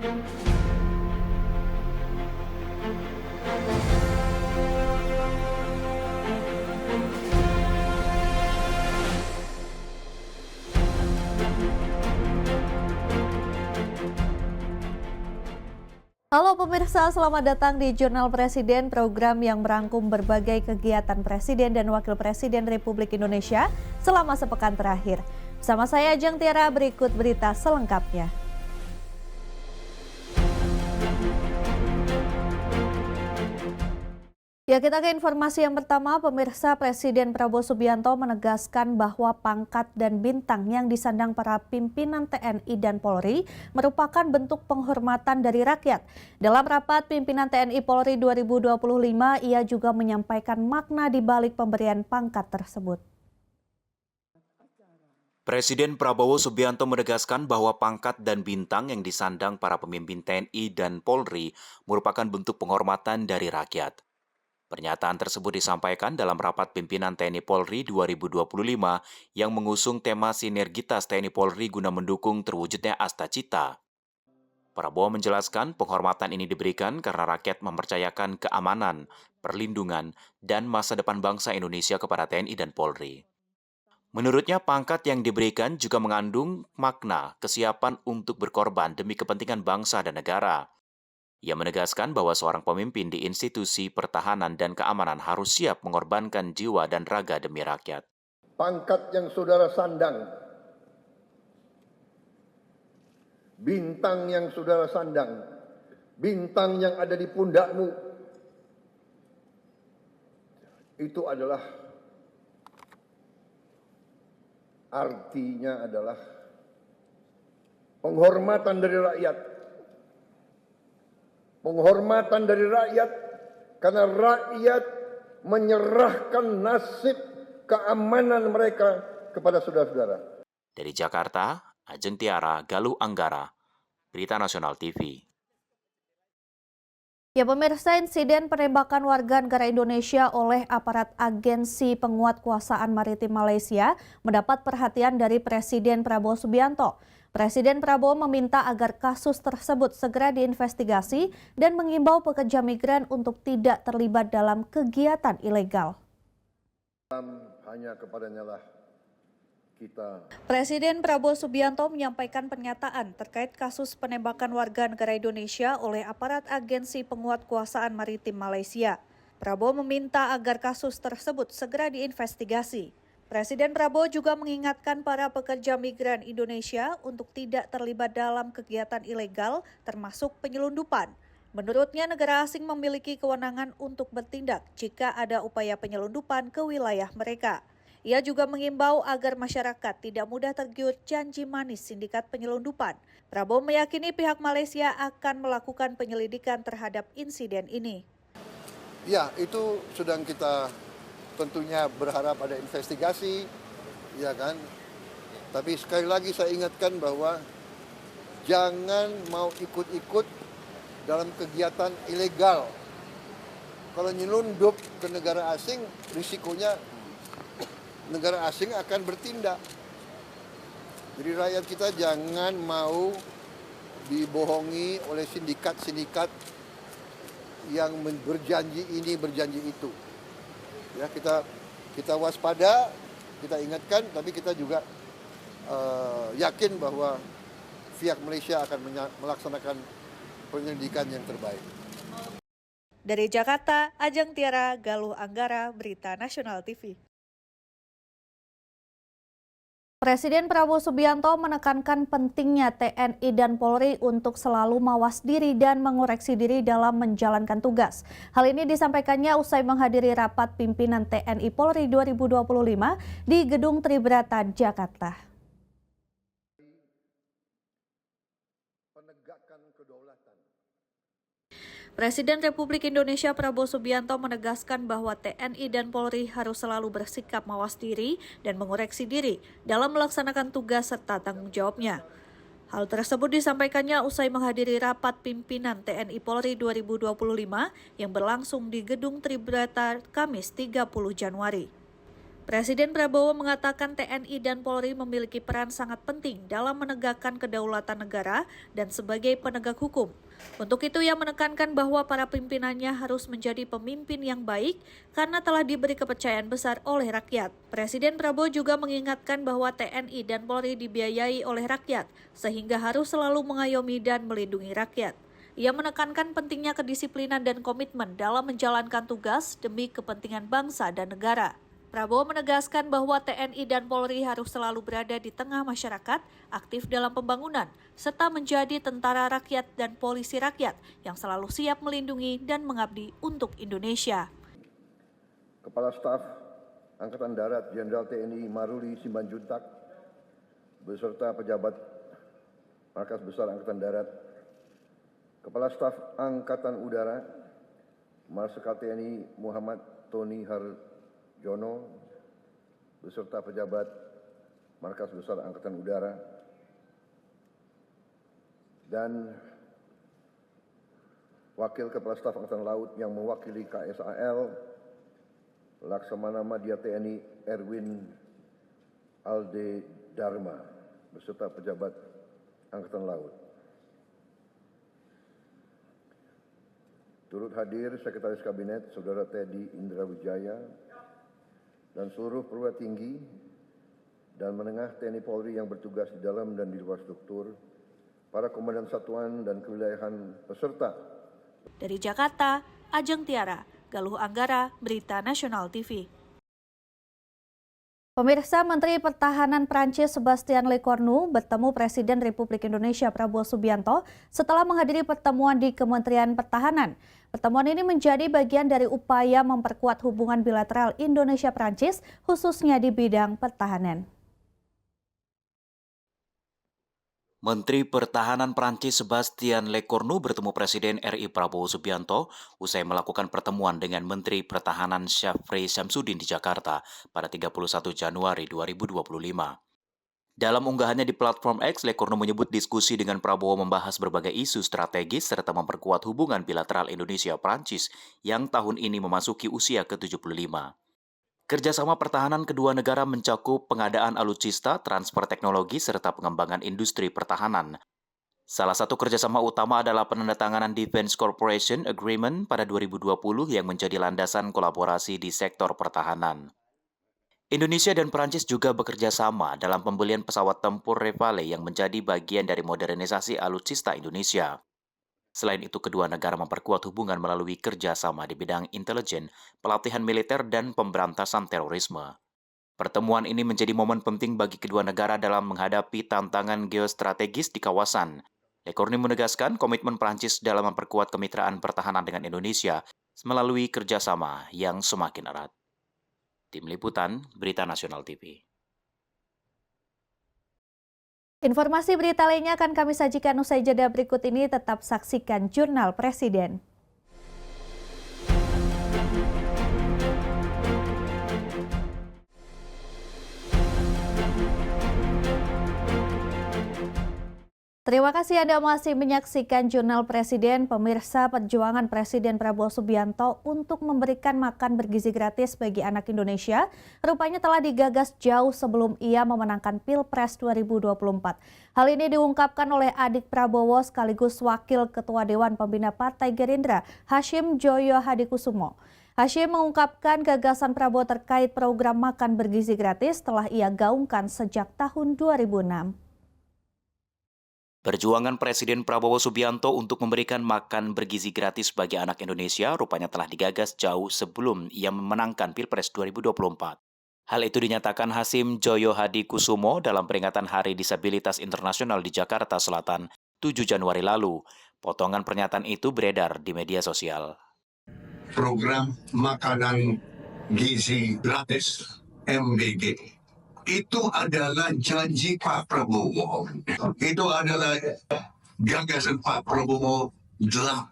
Halo pemirsa, selamat datang di Jurnal Presiden, program yang merangkum berbagai kegiatan Presiden dan Wakil Presiden Republik Indonesia selama sepekan terakhir. Bersama saya Ajeng Tiara, berikut berita selengkapnya. Ya, kita ke informasi yang pertama. Pemirsa, Presiden Prabowo Subianto menegaskan bahwa pangkat dan bintang yang disandang para pimpinan TNI dan Polri merupakan bentuk penghormatan dari rakyat. Dalam rapat pimpinan TNI Polri 2025, ia juga menyampaikan makna di balik pemberian pangkat tersebut. Presiden Prabowo Subianto menegaskan bahwa pangkat dan bintang yang disandang para pemimpin TNI dan Polri merupakan bentuk penghormatan dari rakyat. Pernyataan tersebut disampaikan dalam rapat pimpinan TNI Polri 2025 yang mengusung tema sinergitas TNI Polri guna mendukung terwujudnya Asta Cita. Prabowo menjelaskan penghormatan ini diberikan karena rakyat mempercayakan keamanan, perlindungan, dan masa depan bangsa Indonesia kepada TNI dan Polri. Menurutnya, pangkat yang diberikan juga mengandung makna kesiapan untuk berkorban demi kepentingan bangsa dan negara. Ia menegaskan bahwa seorang pemimpin di institusi pertahanan dan keamanan harus siap mengorbankan jiwa dan raga demi rakyat. Pangkat yang saudara sandang, bintang yang saudara sandang, bintang yang ada di pundakmu, itu adalah artinya adalah penghormatan dari rakyat. Penghormatan dari rakyat karena rakyat menyerahkan nasib keamanan mereka kepada saudara-saudara. Dari Jakarta, Ajeng Tiara, Galuh Anggara, Berita Nasional TV. Ya pemirsa, insiden penembakan warga negara Indonesia oleh aparat Agensi Penguatkuasaan Maritim Malaysia mendapat perhatian dari Presiden Prabowo Subianto. Presiden Prabowo meminta agar kasus tersebut segera diinvestigasi dan mengimbau pekerja migran untuk tidak terlibat dalam kegiatan ilegal. Hanya kepadanya lah kita. Presiden Prabowo Subianto menyampaikan pernyataan terkait kasus penembakan warga negara Indonesia oleh aparat Agensi Penguatkuasaan Maritim Malaysia. Prabowo meminta agar kasus tersebut segera diinvestigasi. Presiden Prabowo juga mengingatkan para pekerja migran Indonesia untuk tidak terlibat dalam kegiatan ilegal termasuk penyelundupan. Menurutnya, negara asing memiliki kewenangan untuk bertindak jika ada upaya penyelundupan ke wilayah mereka. Ia juga mengimbau agar masyarakat tidak mudah tergiur janji manis sindikat penyelundupan. Prabowo meyakini pihak Malaysia akan melakukan penyelidikan terhadap insiden ini. Ya, itu sedang kita tentunya berharap ada investigasi, ya kan. Tapi sekali lagi saya ingatkan bahwa jangan mau ikut-ikut dalam kegiatan ilegal. Kalau nyelundup ke negara asing, risikonya negara asing akan bertindak. Jadi rakyat kita jangan mau dibohongi oleh sindikat-sindikat yang berjanji ini, berjanji itu. Ya, kita waspada, kita ingatkan, tapi kita juga yakin bahwa pihak Malaysia akan melaksanakan penyelidikan yang terbaik. Dari Jakarta, Ajeng Tiara, Galuh Anggara, Berita Nasional TV. Presiden Prabowo Subianto menekankan pentingnya TNI dan Polri untuk selalu mawas diri dan mengoreksi diri dalam menjalankan tugas. Hal ini disampaikannya usai menghadiri rapat pimpinan TNI Polri 2025 di Gedung Tribrata, Jakarta. Penegakkan kedaulatan. Presiden Republik Indonesia Prabowo Subianto menegaskan bahwa TNI dan Polri harus selalu bersikap mawas diri dan mengoreksi diri dalam melaksanakan tugas serta tanggung jawabnya. Hal tersebut disampaikannya usai menghadiri rapat pimpinan TNI Polri 2025 yang berlangsung di Gedung Tribrata Kamis 30 Januari. Presiden Prabowo mengatakan TNI dan Polri memiliki peran sangat penting dalam menegakkan kedaulatan negara dan sebagai penegak hukum. Untuk itu ia menekankan bahwa para pimpinannya harus menjadi pemimpin yang baik karena telah diberi kepercayaan besar oleh rakyat. Presiden Prabowo juga mengingatkan bahwa TNI dan Polri dibiayai oleh rakyat sehingga harus selalu mengayomi dan melindungi rakyat. Ia menekankan pentingnya kedisiplinan dan komitmen dalam menjalankan tugas demi kepentingan bangsa dan negara. Prabowo menegaskan bahwa TNI dan Polri harus selalu berada di tengah masyarakat, aktif dalam pembangunan, serta menjadi tentara rakyat dan polisi rakyat yang selalu siap melindungi dan mengabdi untuk Indonesia. Kepala Staf Angkatan Darat Jenderal TNI Maruli Simanjuntak beserta pejabat Markas Besar Angkatan Darat, Kepala Staf Angkatan Udara Marsikal TNI Muhammad Tony Harjono beserta pejabat Markas Besar Angkatan Udara, dan Wakil Kepala Staf Angkatan Laut yang mewakili KSAL Laksamana Madya TNI Erwin Alde Dharma beserta pejabat Angkatan Laut. Turut hadir Sekretaris Kabinet Saudara Teddy Indra Wijaya dan seluruh perwira tinggi dan menengah TNI Polri yang bertugas di dalam dan di luar struktur, para komandan satuan dan kewilayahan peserta. Dari Jakarta, Ajeng Tiara, Galuh Anggara, Berita Nasional TV. Pemirsa, Menteri Pertahanan Prancis Sebastien Lecornu bertemu Presiden Republik Indonesia Prabowo Subianto setelah menghadiri pertemuan di Kementerian Pertahanan. Pertemuan ini menjadi bagian dari upaya memperkuat hubungan bilateral Indonesia-Prancis, khususnya di bidang pertahanan. Menteri Pertahanan Prancis Sebastien Lecornu bertemu Presiden RI Prabowo Subianto usai melakukan pertemuan dengan Menteri Pertahanan Syafri Syamsuddin di Jakarta pada 31 Januari 2025. Dalam unggahannya di platform X, Lecornu menyebut diskusi dengan Prabowo membahas berbagai isu strategis serta memperkuat hubungan bilateral Indonesia-Prancis yang tahun ini memasuki usia ke-75. Kerjasama pertahanan kedua negara mencakup pengadaan alutsista, transfer teknologi, serta pengembangan industri pertahanan. Salah satu kerjasama utama adalah penandatanganan Defense Corporation Agreement pada 2020 yang menjadi landasan kolaborasi di sektor pertahanan. Indonesia dan Prancis juga bekerja sama dalam pembelian pesawat tempur Rafale yang menjadi bagian dari modernisasi alutsista Indonesia. Selain itu, kedua negara memperkuat hubungan melalui kerjasama di bidang intelijen, pelatihan militer, dan pemberantasan terorisme. Pertemuan ini menjadi momen penting bagi kedua negara dalam menghadapi tantangan geostrategis di kawasan. Lecornu menegaskan komitmen Prancis dalam memperkuat kemitraan pertahanan dengan Indonesia melalui kerjasama yang semakin erat. Tim Liputan, Berita Nasional TV. Informasi berita lainnya akan kami sajikan usai jeda berikut ini. Tetap saksikan Jurnal Presiden. Terima kasih Anda masih menyaksikan Jurnal Presiden. Pemirsa, perjuangan Presiden Prabowo Subianto untuk memberikan makan bergizi gratis bagi anak Indonesia rupanya telah digagas jauh sebelum ia memenangkan Pilpres 2024. Hal ini diungkapkan oleh adik Prabowo sekaligus Wakil Ketua Dewan Pembina Partai Gerindra, Hashim Joyo Hadikusumo. Hashim mengungkapkan gagasan Prabowo terkait program makan bergizi gratis telah ia gaungkan sejak tahun 2006. Perjuangan Presiden Prabowo Subianto untuk memberikan makan bergizi gratis bagi anak Indonesia rupanya telah digagas jauh sebelum ia memenangkan Pilpres 2024. Hal itu dinyatakan Hashim Joyo Hadikusumo dalam peringatan Hari Disabilitas Internasional di Jakarta Selatan 7 Januari lalu. Potongan pernyataan itu beredar di media sosial. Program makanan gizi gratis MBG itu adalah janji Pak Prabowo. Itu adalah gagasan Pak Prabowo 18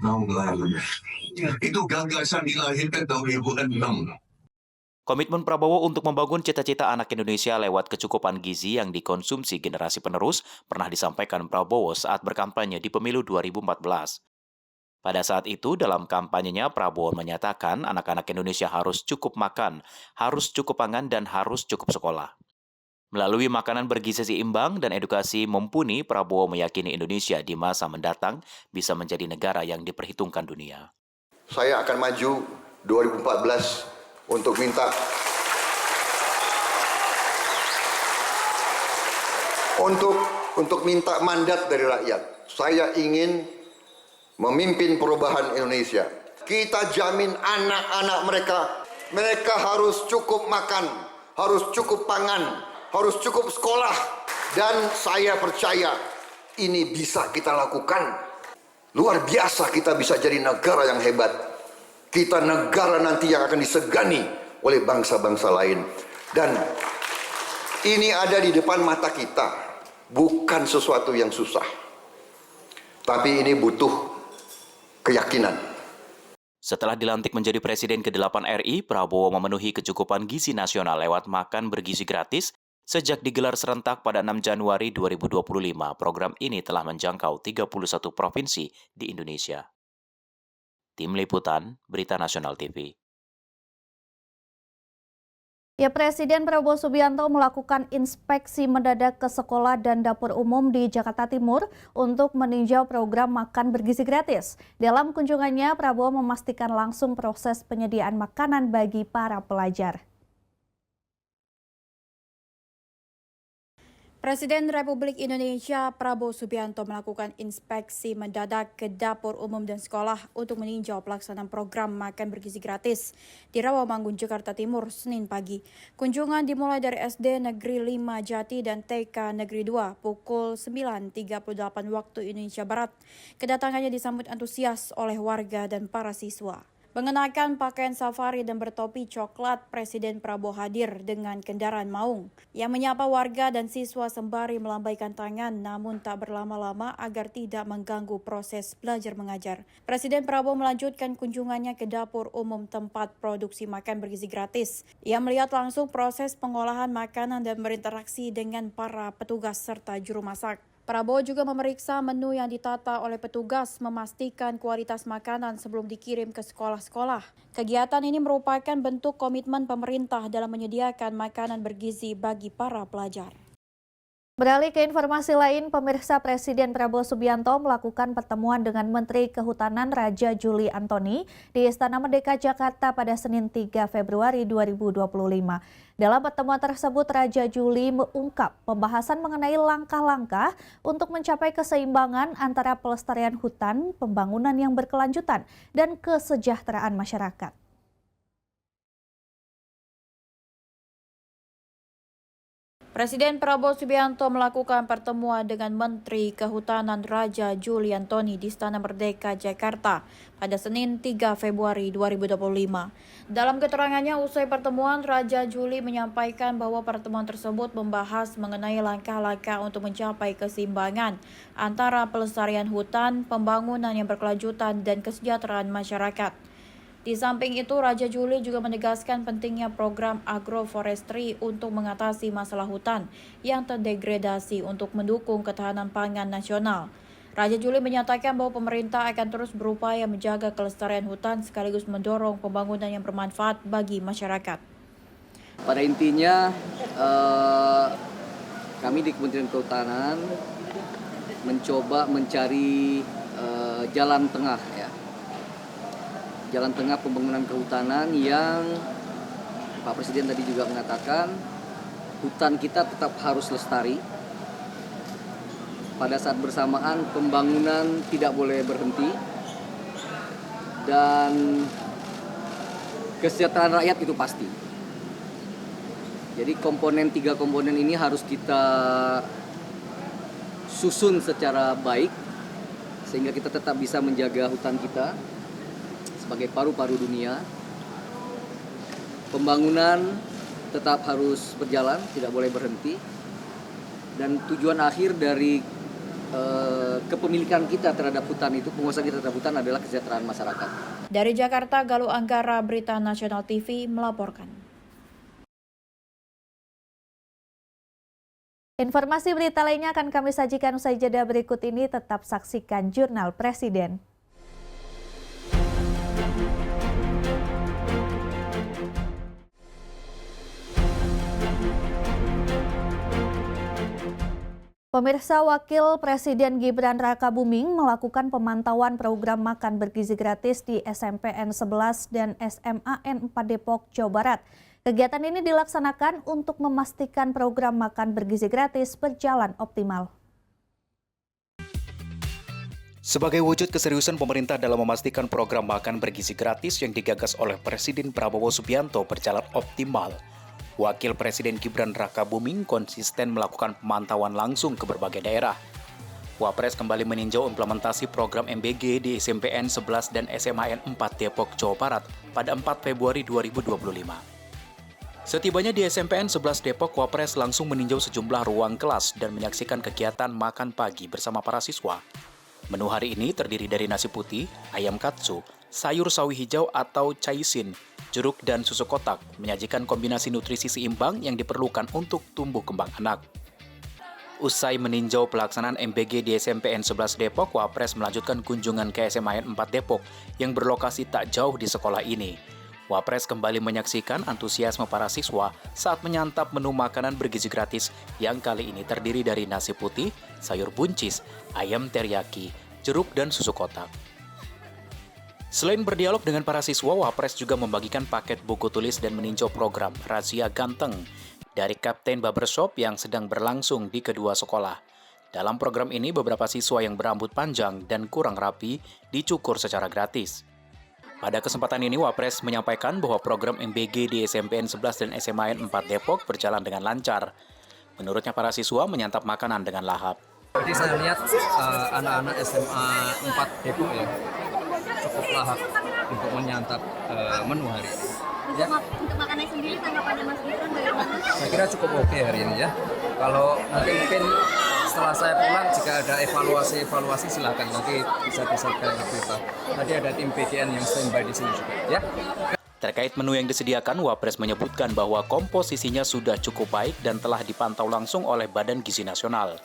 tahun lalu. Itu gagasan dilahirkan tahun 2006. Komitmen Prabowo untuk membangun cita-cita anak Indonesia lewat kecukupan gizi yang dikonsumsi generasi penerus pernah disampaikan Prabowo saat berkampanye di pemilu 2014. Pada saat itu, dalam kampanyenya, Prabowo menyatakan anak-anak Indonesia harus cukup makan, harus cukup pangan, dan harus cukup sekolah. Melalui makanan bergizi seimbang dan edukasi mumpuni, Prabowo meyakini Indonesia di masa mendatang bisa menjadi negara yang diperhitungkan dunia. Saya akan maju 2014 untuk minta minta mandat dari rakyat. Saya ingin memimpin perubahan Indonesia. Kita jamin anak-anak mereka harus cukup makan, harus cukup pangan, harus cukup sekolah. Dan saya percaya ini bisa kita lakukan. Luar biasa, kita bisa jadi negara yang hebat. Kita negara nanti yang akan disegani oleh bangsa-bangsa lain. Dan ini ada di depan mata kita. Bukan sesuatu yang susah. Tapi ini butuh keyakinan. Setelah dilantik menjadi Presiden ke-8 RI, Prabowo memenuhi kecukupan gizi nasional lewat makan bergizi gratis. Sejak digelar serentak pada 6 Januari 2025, program ini telah menjangkau 31 provinsi di Indonesia. Tim Liputan, Berita Nasional TV. Ya, Presiden Prabowo Subianto melakukan inspeksi mendadak ke sekolah dan dapur umum di Jakarta Timur untuk meninjau program makan bergizi gratis. Dalam kunjungannya, Prabowo memastikan langsung proses penyediaan makanan bagi para pelajar. Presiden Republik Indonesia Prabowo Subianto melakukan inspeksi mendadak ke dapur umum dan sekolah untuk meninjau pelaksanaan program makan bergizi gratis di Rawamangun, Jakarta Timur, Senin pagi. Kunjungan dimulai dari SD Negeri 5 Jati dan TK Negeri 2 pukul 9.38 waktu Indonesia Barat. Kedatangannya disambut antusias oleh warga dan para siswa. Mengenakan pakaian safari dan bertopi coklat, Presiden Prabowo hadir dengan kendaraan maung yang menyapa warga dan siswa sembari melambaikan tangan namun tak berlama-lama agar tidak mengganggu proses belajar mengajar. Presiden Prabowo melanjutkan kunjungannya ke dapur umum tempat produksi makan bergizi gratis. Ia melihat langsung proses pengolahan makanan dan berinteraksi dengan para petugas serta juru masak. Prabowo juga memeriksa menu yang ditata oleh petugas, memastikan kualitas makanan sebelum dikirim ke sekolah-sekolah. Kegiatan ini merupakan bentuk komitmen pemerintah dalam menyediakan makanan bergizi bagi para pelajar. Beralih ke informasi lain, pemirsa, Presiden Prabowo Subianto melakukan pertemuan dengan Menteri Kehutanan Raja Juli Antoni di Istana Merdeka Jakarta pada Senin 3 Februari 2025. Dalam pertemuan tersebut, Raja Juli mengungkap pembahasan mengenai langkah-langkah untuk mencapai keseimbangan antara pelestarian hutan, pembangunan yang berkelanjutan, dan kesejahteraan masyarakat. Presiden Prabowo Subianto melakukan pertemuan dengan Menteri Kehutanan Raja Juli Antoni di Istana Merdeka Jakarta pada Senin 3 Februari 2025. Dalam keterangannya usai pertemuan, Raja Juli menyampaikan bahwa pertemuan tersebut membahas mengenai langkah-langkah untuk mencapai keseimbangan antara pelestarian hutan, pembangunan yang berkelanjutan, dan kesejahteraan masyarakat. Di samping itu, Raja Juli juga menegaskan pentingnya program agroforestry untuk mengatasi masalah hutan yang terdegradasi untuk mendukung ketahanan pangan nasional. Raja Juli menyatakan bahwa pemerintah akan terus berupaya menjaga kelestarian hutan sekaligus mendorong pembangunan yang bermanfaat bagi masyarakat. Pada intinya, kami di Kementerian Kehutanan mencoba mencari jalan tengah, ya. Jalan tengah pembangunan kehutanan yang Pak Presiden tadi juga mengatakan hutan kita tetap harus lestari. Pada saat bersamaan pembangunan tidak boleh berhenti dan kesejahteraan rakyat itu pasti. Jadi tiga komponen ini harus kita susun secara baik sehingga kita tetap bisa menjaga hutan kita sebagai paru-paru dunia. Pembangunan tetap harus berjalan, tidak boleh berhenti. Dan tujuan akhir dari kepemilikan kita terhadap hutan itu, penguasaan kita terhadap hutan adalah kesejahteraan masyarakat. Dari Jakarta, Galuh Anggara, Berita Nasional TV melaporkan. Informasi berita lainnya akan kami sajikan usai jeda berikut ini. Tetap saksikan Jurnal Presiden. Pemirsa, Wakil Presiden Gibran Rakabuming melakukan pemantauan program makan bergizi gratis di SMPN 11 dan SMAN 4 Depok, Jawa Barat. Kegiatan ini dilaksanakan untuk memastikan program makan bergizi gratis berjalan optimal. Sebagai wujud keseriusan pemerintah dalam memastikan program makan bergizi gratis yang digagas oleh Presiden Prabowo Subianto berjalan optimal, Wakil Presiden Gibran Rakabuming konsisten melakukan pemantauan langsung ke berbagai daerah. Wapres kembali meninjau implementasi program MBG di SMPN 11 dan SMAN 4 Depok, Jawa Barat pada 4 Februari 2025. Setibanya di SMPN 11 Depok, Wapres langsung meninjau sejumlah ruang kelas dan menyaksikan kegiatan makan pagi bersama para siswa. Menu hari ini terdiri dari nasi putih, ayam katsu, sayur sawi hijau atau caisin, jeruk dan susu kotak, menyajikan kombinasi nutrisi seimbang yang diperlukan untuk tumbuh kembang anak. Usai meninjau pelaksanaan MBG di SMPN 11 Depok, Wapres melanjutkan kunjungan ke SMAN 4 Depok yang berlokasi tak jauh di sekolah ini. Wapres kembali menyaksikan antusiasme para siswa saat menyantap menu makanan bergizi gratis yang kali ini terdiri dari nasi putih, sayur buncis, ayam teriyaki, jeruk dan susu kotak. Selain berdialog dengan para siswa, Wapres juga membagikan paket buku tulis dan meninjau program Razia Ganteng dari Kapten Barbershop yang sedang berlangsung di kedua sekolah. Dalam program ini, beberapa siswa yang berambut panjang dan kurang rapi dicukur secara gratis. Pada kesempatan ini, Wapres menyampaikan bahwa program MBG di SMPN 11 dan SMAN 4 Depok berjalan dengan lancar. Menurutnya, para siswa menyantap makanan dengan lahap. Jadi saya lihat anak-anak SMA 4 Depok ya cukup lahap untuk menyantap menu hari ini. Ya. Untuk makanannya sendiri tanggapannya Mas Gibran bagaimana? Saya kira cukup oke hari ini ya. Kalau nanti mungkin setelah saya pulang jika ada evaluasi silakan nanti bisa disampaikan ke kita. Tadi ada tim PDN yang standby di sini juga ya. Terkait menu yang disediakan, Wapres menyebutkan bahwa komposisinya sudah cukup baik dan telah dipantau langsung oleh Badan Gizi Nasional.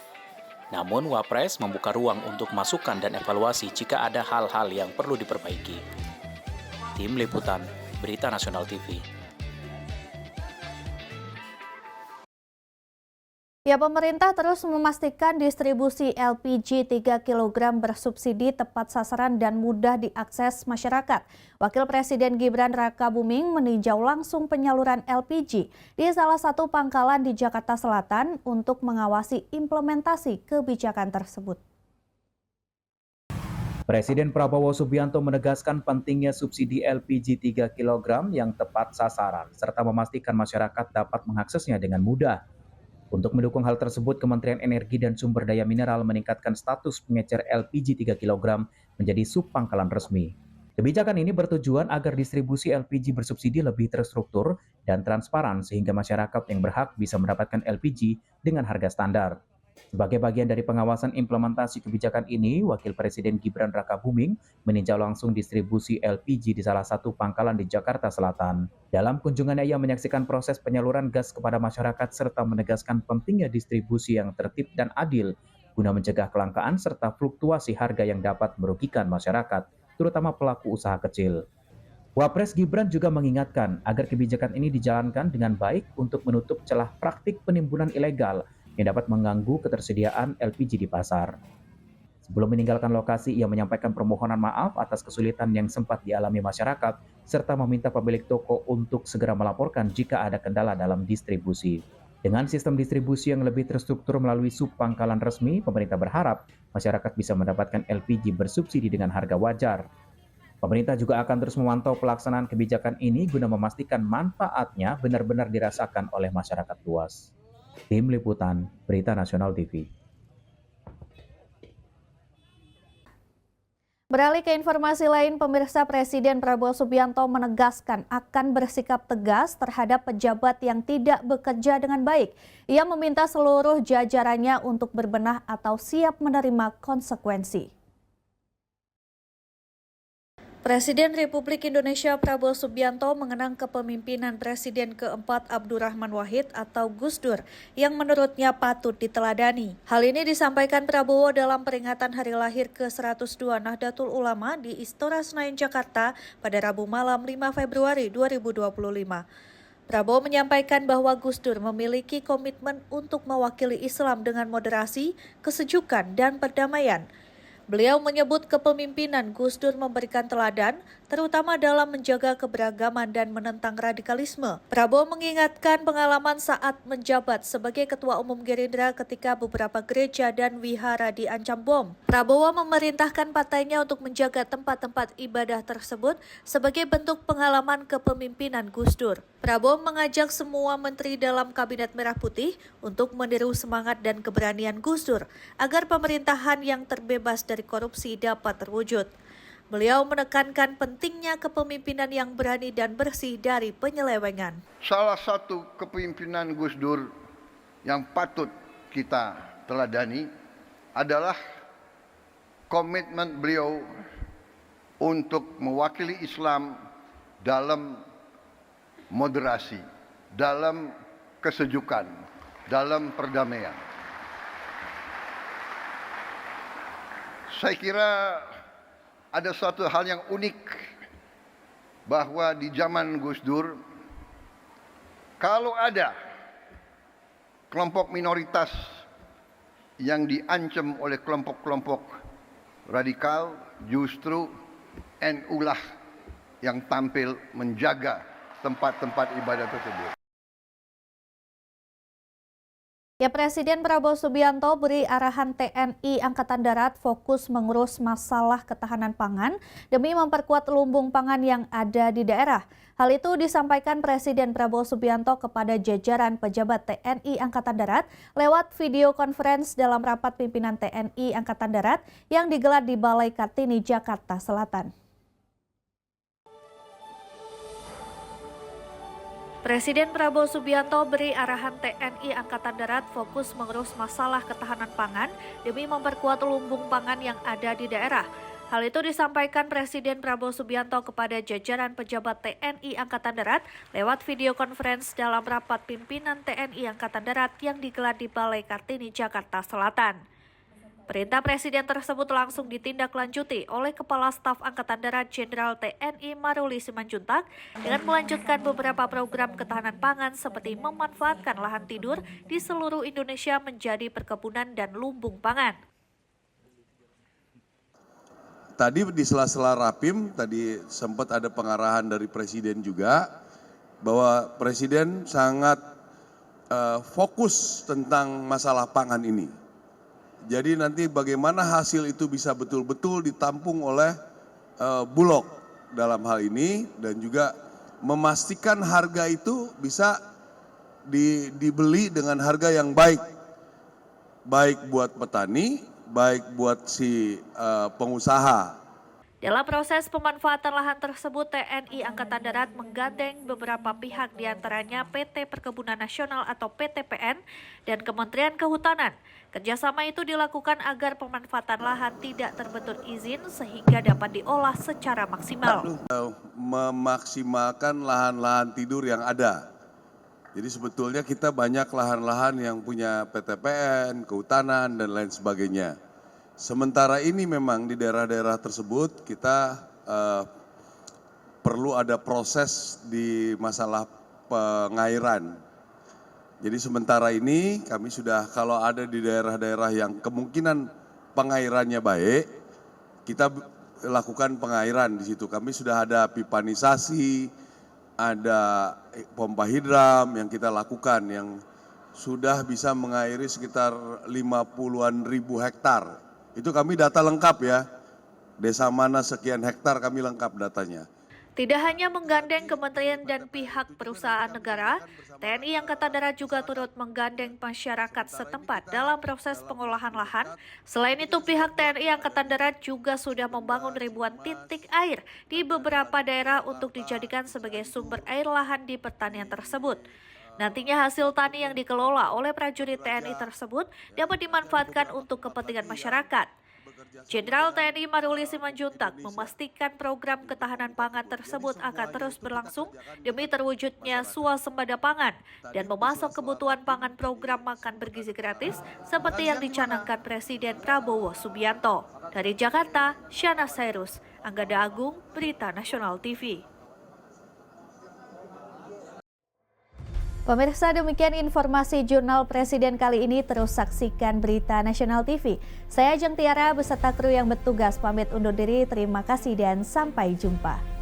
Namun, Wapres membuka ruang untuk masukan dan evaluasi jika ada hal-hal yang perlu diperbaiki. Tim Liputan, Berita Nasional TV. Ya, pemerintah terus memastikan distribusi LPG 3 kg bersubsidi tepat sasaran dan mudah diakses masyarakat. Wakil Presiden Gibran Rakabuming meninjau langsung penyaluran LPG di salah satu pangkalan di Jakarta Selatan untuk mengawasi implementasi kebijakan tersebut. Presiden Prabowo Subianto menegaskan pentingnya subsidi LPG 3 kg yang tepat sasaran serta memastikan masyarakat dapat mengaksesnya dengan mudah. Untuk mendukung hal tersebut, Kementerian Energi dan Sumber Daya Mineral meningkatkan status pengecer LPG 3 kg menjadi subpangkalan resmi. Kebijakan ini bertujuan agar distribusi LPG bersubsidi lebih terstruktur dan transparan sehingga masyarakat yang berhak bisa mendapatkan LPG dengan harga standar. Sebagai bagian dari pengawasan implementasi kebijakan ini, Wakil Presiden Gibran Rakabuming meninjau langsung distribusi LPG di salah satu pangkalan di Jakarta Selatan. Dalam kunjungannya, ia menyaksikan proses penyaluran gas kepada masyarakat serta menegaskan pentingnya distribusi yang tertib dan adil guna mencegah kelangkaan serta fluktuasi harga yang dapat merugikan masyarakat, terutama pelaku usaha kecil. Wapres Gibran juga mengingatkan agar kebijakan ini dijalankan dengan baik untuk menutup celah praktik penimbunan ilegal yang dapat mengganggu ketersediaan LPG di pasar. Sebelum meninggalkan lokasi, ia menyampaikan permohonan maaf atas kesulitan yang sempat dialami masyarakat, serta meminta pemilik toko untuk segera melaporkan jika ada kendala dalam distribusi. Dengan sistem distribusi yang lebih terstruktur melalui subpangkalan resmi, pemerintah berharap masyarakat bisa mendapatkan LPG bersubsidi dengan harga wajar. Pemerintah juga akan terus memantau pelaksanaan kebijakan ini guna memastikan manfaatnya benar-benar dirasakan oleh masyarakat luas. Tim Liputan, Berita Nasional TV. Beralih ke informasi lain, pemirsa, Presiden Prabowo Subianto menegaskan akan bersikap tegas terhadap pejabat yang tidak bekerja dengan baik. Ia meminta seluruh jajarannya untuk berbenah atau siap menerima konsekuensi. Presiden Republik Indonesia Prabowo Subianto mengenang kepemimpinan Presiden keempat Abdurrahman Wahid atau Gus Dur yang menurutnya patut diteladani. Hal ini disampaikan Prabowo dalam peringatan hari lahir ke-102 Nahdlatul Ulama di Istora Senayan, Jakarta pada Rabu malam 5 Februari 2025. Prabowo menyampaikan bahwa Gus Dur memiliki komitmen untuk mewakili Islam dengan moderasi, kesejukan, dan perdamaian. Beliau menyebut kepemimpinan Gus Dur memberikan teladan, terutama dalam menjaga keberagaman dan menentang radikalisme. Prabowo mengingatkan pengalaman saat menjabat sebagai Ketua Umum Gerindra ketika beberapa gereja dan wihara diancam bom. Prabowo memerintahkan partainya untuk menjaga tempat-tempat ibadah tersebut sebagai bentuk pengalaman kepemimpinan Gus Dur. Prabowo mengajak semua menteri dalam Kabinet Merah Putih untuk meniru semangat dan keberanian Gus Dur agar pemerintahan yang terbebas dari korupsi dapat terwujud. Beliau menekankan pentingnya kepemimpinan yang berani dan bersih dari penyelewengan. Salah satu kepemimpinan Gus Dur yang patut kita teladani adalah komitmen beliau untuk mewakili Islam dalam moderasi, dalam kesejukan, dalam perdamaian. Saya kira ada suatu hal yang unik bahwa di zaman Gus Dur, kalau ada kelompok minoritas yang diancam oleh kelompok-kelompok radikal, justru NU lah yang tampil menjaga tempat-tempat ibadah tersebut. Ya, Presiden Prabowo Subianto beri arahan TNI Angkatan Darat fokus mengurus masalah ketahanan pangan demi memperkuat lumbung pangan yang ada di daerah. Hal itu disampaikan Presiden Prabowo Subianto kepada jajaran pejabat TNI Angkatan Darat lewat video conference dalam rapat pimpinan TNI Angkatan Darat yang digelar di Balai Kartini, Jakarta Selatan. Presiden Prabowo Subianto beri arahan TNI Angkatan Darat fokus mengurus masalah ketahanan pangan demi memperkuat lumbung pangan yang ada di daerah. Hal itu disampaikan Presiden Prabowo Subianto kepada jajaran pejabat TNI Angkatan Darat lewat video conference dalam rapat pimpinan TNI Angkatan Darat yang digelar di Balai Kartini, Jakarta Selatan. Perintah Presiden tersebut langsung ditindaklanjuti oleh Kepala Staf Angkatan Darat Jenderal TNI Maruli Simanjuntak dengan melanjutkan beberapa program ketahanan pangan seperti memanfaatkan lahan tidur di seluruh Indonesia menjadi perkebunan dan lumbung pangan. Tadi di sela-sela Rapim, tadi sempat ada pengarahan dari Presiden juga, bahwa Presiden sangat fokus tentang masalah pangan ini. Jadi nanti bagaimana hasil itu bisa betul-betul ditampung oleh Bulog dalam hal ini, dan juga memastikan harga itu bisa dibeli dengan harga yang baik. Baik buat petani, baik buat si pengusaha. Dalam proses pemanfaatan lahan tersebut, TNI Angkatan Darat menggandeng beberapa pihak diantaranya PT Perkebunan Nasional atau PTPN dan Kementerian Kehutanan. Kerjasama itu dilakukan agar pemanfaatan lahan tidak terbentur izin sehingga dapat diolah secara maksimal. Memaksimalkan lahan-lahan tidur yang ada. Jadi sebetulnya kita banyak lahan-lahan yang punya PTPN, Kehutanan, dan lain sebagainya. Sementara ini memang di daerah-daerah tersebut kita perlu ada proses di masalah pengairan. Jadi sementara ini kami sudah, kalau ada di daerah-daerah yang kemungkinan pengairannya baik, kita lakukan pengairan di situ. Kami sudah ada pipanisasi, ada pompa hidram yang kita lakukan yang sudah bisa mengairi sekitar 50-an ribu hektar. Itu kami data lengkap ya, desa mana sekian hektar kami lengkap datanya. Tidak hanya menggandeng kementerian dan pihak perusahaan negara, TNI Angkatan Darat juga turut menggandeng masyarakat setempat dalam proses pengolahan lahan. Selain itu, pihak TNI Angkatan Darat juga sudah membangun ribuan titik air di beberapa daerah untuk dijadikan sebagai sumber air lahan di pertanian tersebut. Nantinya hasil tani yang dikelola oleh prajurit TNI tersebut dapat dimanfaatkan untuk kepentingan masyarakat. Jenderal TNI Maruli Simanjuntak memastikan program ketahanan pangan tersebut akan terus berlangsung demi terwujudnya swasembada pangan dan memasok kebutuhan pangan program makan bergizi gratis seperti yang dicanangkan Presiden Prabowo Subianto. Dari Jakarta, Syana Sairus, Anggada Agung, Berita Nasional TV. Pemirsa, demikian informasi Jurnal Presiden kali ini. Terus saksikan Berita Nasional TV. Saya Ajeng Tiara beserta kru yang bertugas pamit undur diri. Terima kasih dan sampai jumpa.